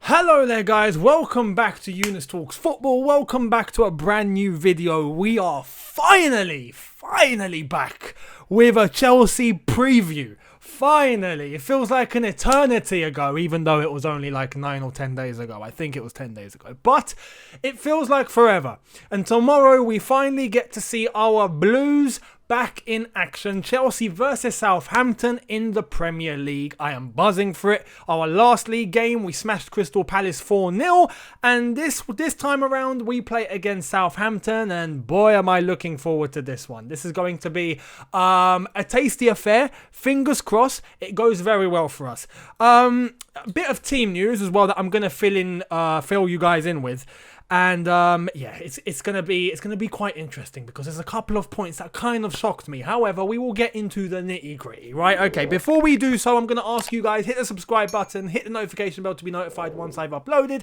Hello there guys, welcome back to Younes Talks Football, welcome back to a brand new video. We are finally back with a Chelsea preview. Finally, it feels like an eternity ago, even though it was only like 9 or 10 days ago. I think it was 10 days ago, but it feels like forever. And tomorrow we finally get to see our Blues back in action. Chelsea versus Southampton in the Premier League. I am buzzing for it. Our last league game, we smashed Crystal Palace 4-0. And this time around, we play against Southampton. And boy, am I looking forward to this one. This is going to be a tasty affair. Fingers crossed, it goes very well for us. A bit of team news as well that I'm going to fill you guys in with. And yeah, it's gonna be quite interesting because there's a couple of points that kind of shocked me. However, we will get into the nitty-gritty, right? Okay, before we do so, I'm gonna ask you guys, hit the subscribe button, hit the notification bell to be notified once I've uploaded.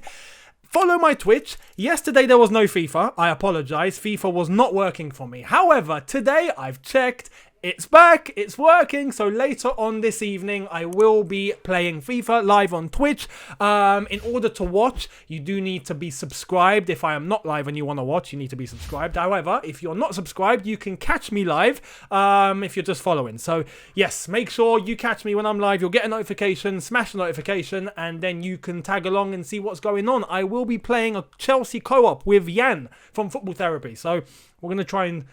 Follow my Twitch. Yesterday there was no FIFA. I apologize. FIFA was not working for me. However, today I've checked. It's back, it's working, so later on this evening I will be playing FIFA live on Twitch. In order to watch, you do need to be subscribed. If I am not live and you want to watch, you need to be subscribed. However, if you're not subscribed, you can catch me live if you're just following. So yes, make sure you catch me when I'm live. You'll get a notification, smash the notification, and then you can tag along and see what's going on. I will be playing a Chelsea co-op with Jan from Football Therapy, so we're going to try and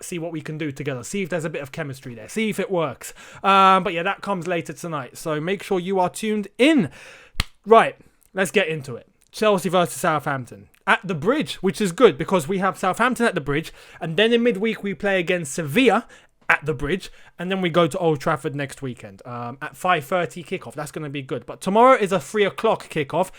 see what we can do together. See if there's a bit of chemistry there. See if it works. But yeah, that comes later tonight. So make sure you are tuned in. Right, let's get into it. Chelsea versus Southampton. At the Bridge, which is good because we have Southampton at the Bridge. And then in midweek, we play against Sevilla at the Bridge. And then we go to Old Trafford next weekend at 5:30 kickoff. That's going to be good. But tomorrow is a 3 o'clock kickoff.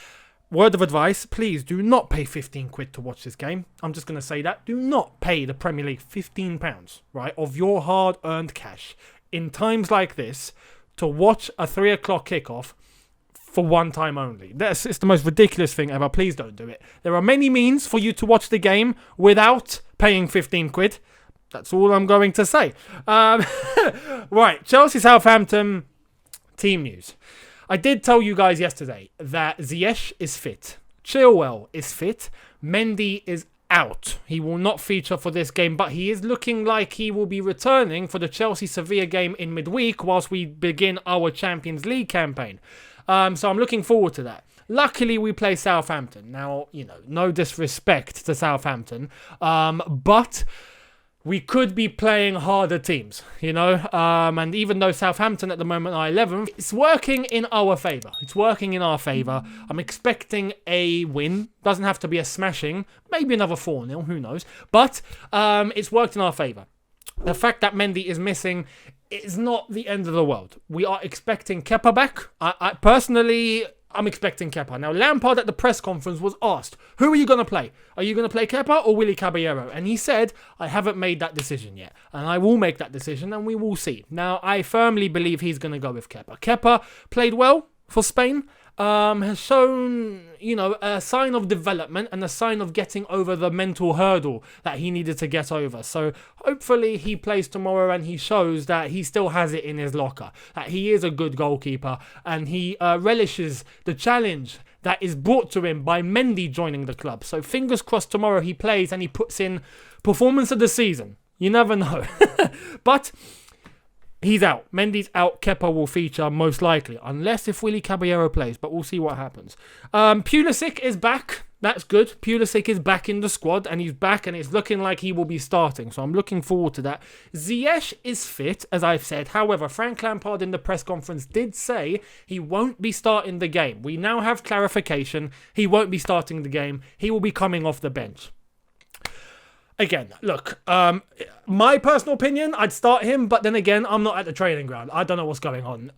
Word of advice, please do not pay 15 quid to watch this game. I'm just going to say that. Do not pay the Premier League £15, right, of your hard-earned cash in times like this to watch a 3 o'clock kickoff for one time only. It's the most ridiculous thing ever. Please don't do it. There are many means for you to watch the game without paying 15 quid. That's all I'm going to say. Right, Chelsea-Southampton team news. I did tell you guys yesterday that Ziyech is fit, Chilwell is fit, Mendy is out. He will not feature for this game, but he is looking like he will be returning for the Chelsea-Sevilla game in midweek whilst we begin our Champions League campaign. So I'm looking forward to that. Luckily, we play Southampton. Now, you know, no disrespect to Southampton, but we could be playing harder teams, you know, and even though Southampton at the moment are 11th, it's working in our favour. It's working in our favour. I'm expecting a win. Doesn't have to be a smashing. Maybe another 4-0, who knows. But it's worked in our favour. The fact that Mendy is missing is not the end of the world. We are expecting Kepa back. I personally, I'm expecting Kepa. Now, Lampard at the press conference was asked, who are you going to play? Are you going to play Kepa or Willy Caballero? And he said, I haven't made that decision yet. And I will make that decision and we will see. Now, I firmly believe he's going to go with Kepa. Kepa played well for Spain. Has shown, you know, a sign of development and a sign of getting over the mental hurdle that he needed to get over. So hopefully he plays tomorrow and he shows that he still has it in his locker, that he is a good goalkeeper and he relishes the challenge that is brought to him by Mendy joining the club. So fingers crossed tomorrow he plays and he puts in performance of the season. You never know. But he's out. Mendy's out. Kepa will feature most likely. Unless if Willy Caballero plays. But we'll see what happens. Pulisic is back. That's good. Pulisic is back in the squad. And he's back. And it's looking like he will be starting. So I'm looking forward to that. Ziyech is fit, as I've said. However, Frank Lampard in the press conference did say he won't be starting the game. We now have clarification. He won't be starting the game. He will be coming off the bench. Again, look, my personal opinion, I'd start him, but then again, I'm not at the training ground. I don't know what's going on.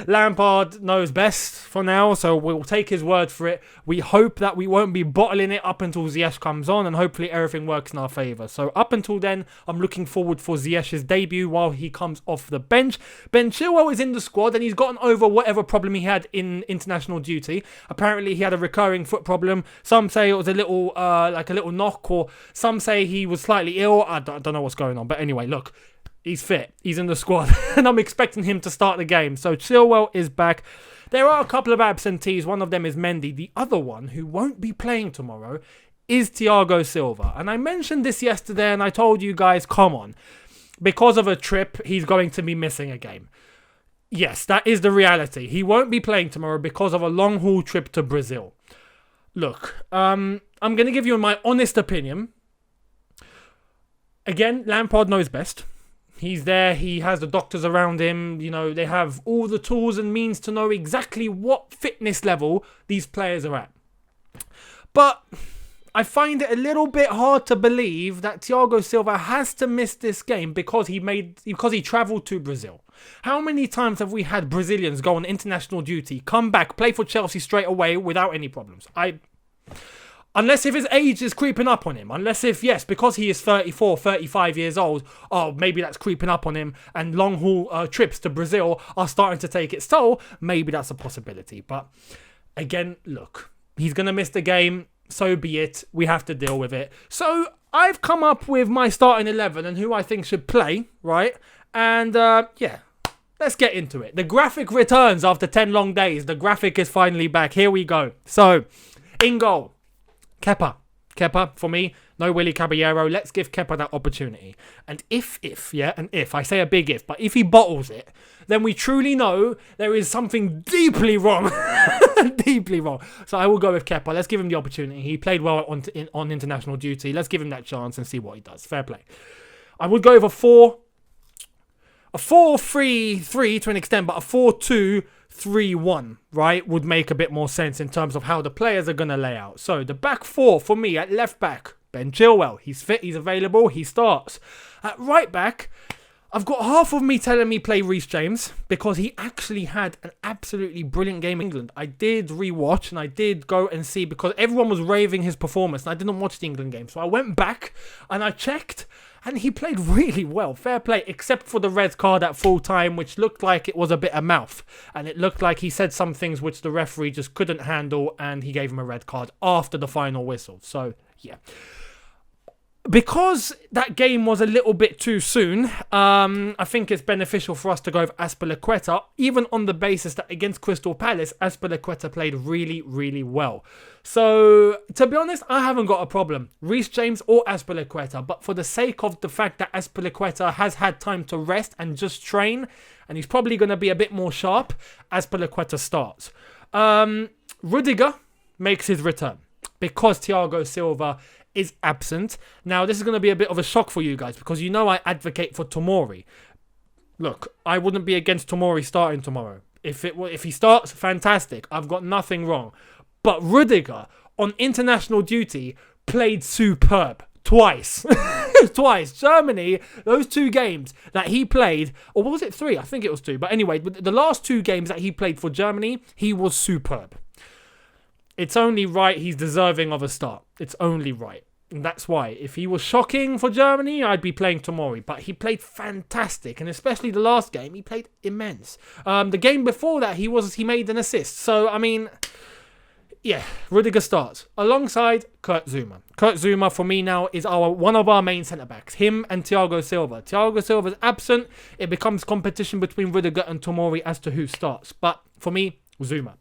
Lampard knows best for now, so we'll take his word for it. We hope that we won't be bottling it up until Ziyech comes on, and hopefully everything works in our favour. So up until then, I'm looking forward for Ziyech's debut while he comes off the bench. Ben Chilwell is in the squad, and he's gotten over whatever problem he had in international duty. Apparently, he had a recurring foot problem. Some say it was a little, like a little knock, or some say he was slightly ill. I don't know what's going on. But anyway, look, he's fit. He's in the squad. And I'm expecting him to start the game. So Chilwell is back. There are a couple of absentees. One of them is Mendy. The other one, who won't be playing tomorrow, is Thiago Silva. And I mentioned this yesterday and I told you guys, come on. Because of a trip, he's going to be missing a game. Yes, that is the reality. He won't be playing tomorrow because of a long-haul trip to Brazil. Look, I'm going to give you my honest opinion. Again, Lampard knows best. He's there, he has the doctors around him, you know, they have all the tools and means to know exactly what fitness level these players are at. But I find it a little bit hard to believe that Thiago Silva has to miss this game because he travelled to Brazil. How many times have we had Brazilians go on international duty, come back, play for Chelsea straight away without any problems? Unless if his age is creeping up on him. Unless if, yes, because he is 34, 35 years old, oh, maybe that's creeping up on him and long-haul trips to Brazil are starting to take its toll. Maybe that's a possibility. But again, look, he's going to miss the game. So be it. We have to deal with it. So I've come up with my starting 11 and who I think should play, right? And yeah, let's get into it. The graphic returns after 10 long days. The graphic is finally back. Here we go. So, in goal. Kepa, for me, no Willy Caballero. Let's give Kepa that opportunity. And if, I say a big if, but if he bottles it, then we truly know there is something deeply wrong. Deeply wrong. So I will go with Kepa. Let's give him the opportunity. He played well on international duty. Let's give him that chance and see what he does. Fair play. I would go with a 4-3-3 to an extent, but a 4-2-3-1, right, would make a bit more sense in terms of how the players are going to lay out. So the back four for me at left back, Ben Chilwell. He's fit, he's available, he starts. At right back, I've got half of me telling me play Reece James because he actually had an absolutely brilliant game in England. I did rewatch and I did go and see because everyone was raving his performance and I didn't watch the England game. So I went back and I checked and he played really well. Fair play, except for the red card at full time, which looked like it was a bit of mouth. And it looked like he said some things which the referee just couldn't handle and he gave him a red card after the final whistle. So, yeah. Because that game was a little bit too soon, I think it's beneficial for us to go with Azpilicueta, even on the basis that against Crystal Palace, Azpilicueta played really, really well. So, to be honest, I haven't got a problem. Reece James or Azpilicueta, but for the sake of the fact that Azpilicueta has had time to rest and just train, and he's probably going to be a bit more sharp, Azpilicueta starts. Rudiger makes his return because Thiago Silva is absent. Now, this is going to be a bit of a shock for you guys because you know I advocate for Tomori. Look, I wouldn't be against Tomori starting tomorrow. If he starts, fantastic. I've got nothing wrong. But Rudiger, on international duty, played superb. Twice. Twice. Germany, those two games that he played, or was it 3? I think it was 2. But anyway, the last 2 games that he played for Germany, he was superb. It's only right he's deserving of a start. It's only right. And that's why. If he was shocking for Germany, I'd be playing Tomori. But he played fantastic. And especially the last game, he played immense. The game before that, he made an assist. So, I mean, yeah, Rudiger starts. Alongside Kurt Zouma. Kurt Zouma, for me now, is one of our main centre-backs. Him and Thiago Silva. Thiago Silva is absent. It becomes competition between Rudiger and Tomori as to who starts. But, for me, Zouma.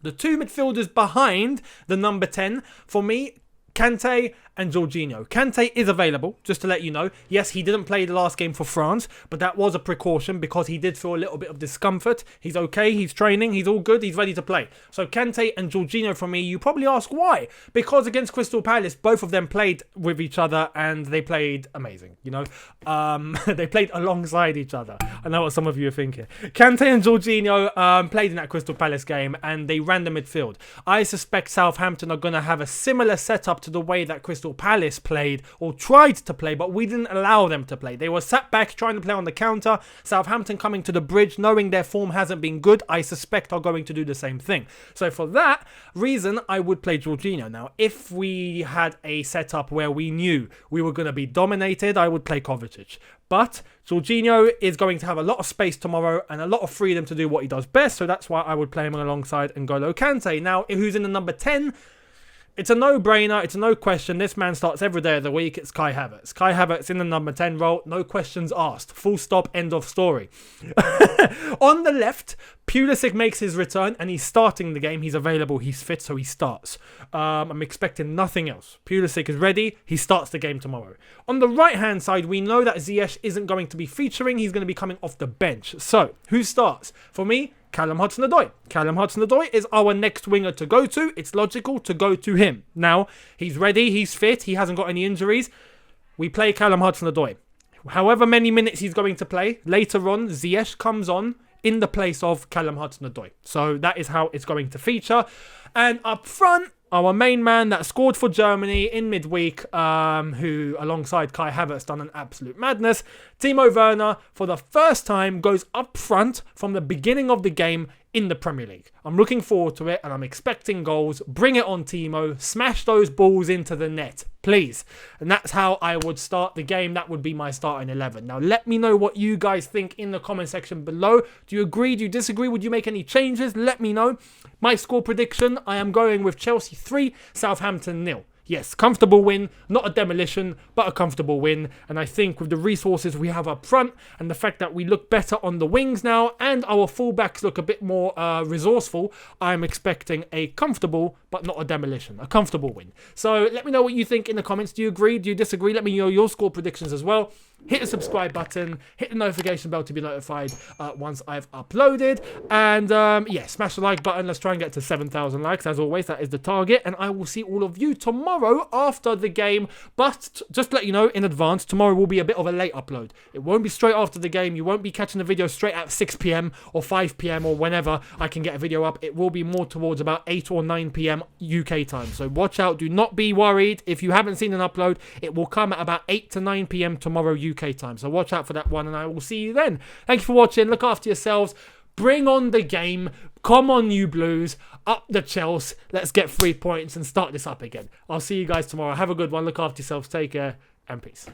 The 2 midfielders behind the number 10, for me, Kante and Jorginho. Kante is available, just to let you know. Yes, he didn't play the last game for France, but that was a precaution because he did feel a little bit of discomfort. He's okay, he's training, he's all good, he's ready to play. So Kante and Jorginho for me, you probably ask why? Because against Crystal Palace, both of them played with each other and they played amazing, you know. They played alongside each other. I know what some of you are thinking. Kante and Jorginho played in that Crystal Palace game and they ran the midfield. I suspect Southampton are going to have a similar setup to the way that Crystal Palace played or tried to play, but we didn't allow them to play. They were sat back trying to play on the counter. Southampton coming to the bridge, knowing their form hasn't been good, I suspect are going to do the same thing. So for that reason, I would play Jorginho. Now, if we had a setup where we knew we were going to be dominated, I would play Kovacic. But Jorginho is going to have a lot of space tomorrow and a lot of freedom to do what he does best, so that's why I would play him alongside N'Golo Kante. Now, who's in the number 10? It's a no-brainer. It's a no question. This man starts every day of the week. It's Kai Havertz. Kai Havertz in the number 10 role. No questions asked. Full stop. End of story. On the left, Pulisic makes his return and he's starting the game. He's available. He's fit, so he starts. I'm expecting nothing else. Pulisic is ready. He starts the game tomorrow. On the right-hand side, we know that Ziyech isn't going to be featuring. He's going to be coming off the bench. So, who starts? For me, Callum Hudson-Odoi. Callum Hudson-Odoi is our next winger to go to. It's logical to go to him. Now, he's ready, he's fit, he hasn't got any injuries. We play Callum Hudson-Odoi. However many minutes he's going to play, later on, Ziyech comes on in the place of Callum Hudson-Odoi. So that is how it's going to feature. And up front, our main man that scored for Germany in midweek, who alongside Kai Havertz done an absolute madness. Timo Werner, for the first time, goes up front from the beginning of the game in the Premier League. I'm looking forward to it and I'm expecting goals. Bring it on, Timo. Smash those balls into the net, please. And that's how I would start the game. That would be my starting 11. Now, let me know what you guys think in the comment section below. Do you agree? Do you disagree? Would you make any changes? Let me know. My score prediction, I am going with Chelsea 3, Southampton 0. Yes, comfortable win, not a demolition, but a comfortable win. And I think with the resources we have up front and the fact that we look better on the wings now and our fullbacks look a bit more resourceful, I'm expecting a comfortable, but not a demolition, a comfortable win. So let me know what you think in the comments. Do you agree? Do you disagree? Let me know your score predictions as well. Hit the subscribe button, hit the notification bell to be notified once I've uploaded. And yeah, smash the like button. Let's try and get to 7,000 likes. As always, that is the target. And I will see all of you tomorrow after the game. But just to let you know in advance, tomorrow will be a bit of a late upload. It won't be straight after the game. You won't be catching the video straight at 6 p.m. or 5 p.m. or whenever I can get a video up. It will be more towards about 8 or 9 p.m. UK time. So watch out. Do not be worried. If you haven't seen an upload, it will come at about 8 to 9 p.m. tomorrow UK time. So watch out for that one and I will see you then. Thank you for watching. Look after yourselves. Bring on the game. Come on, you Blues. Up the Chelsea. Let's get 3 points and start this up again. I'll see you guys tomorrow. Have a good one. Look after yourselves. Take care and peace.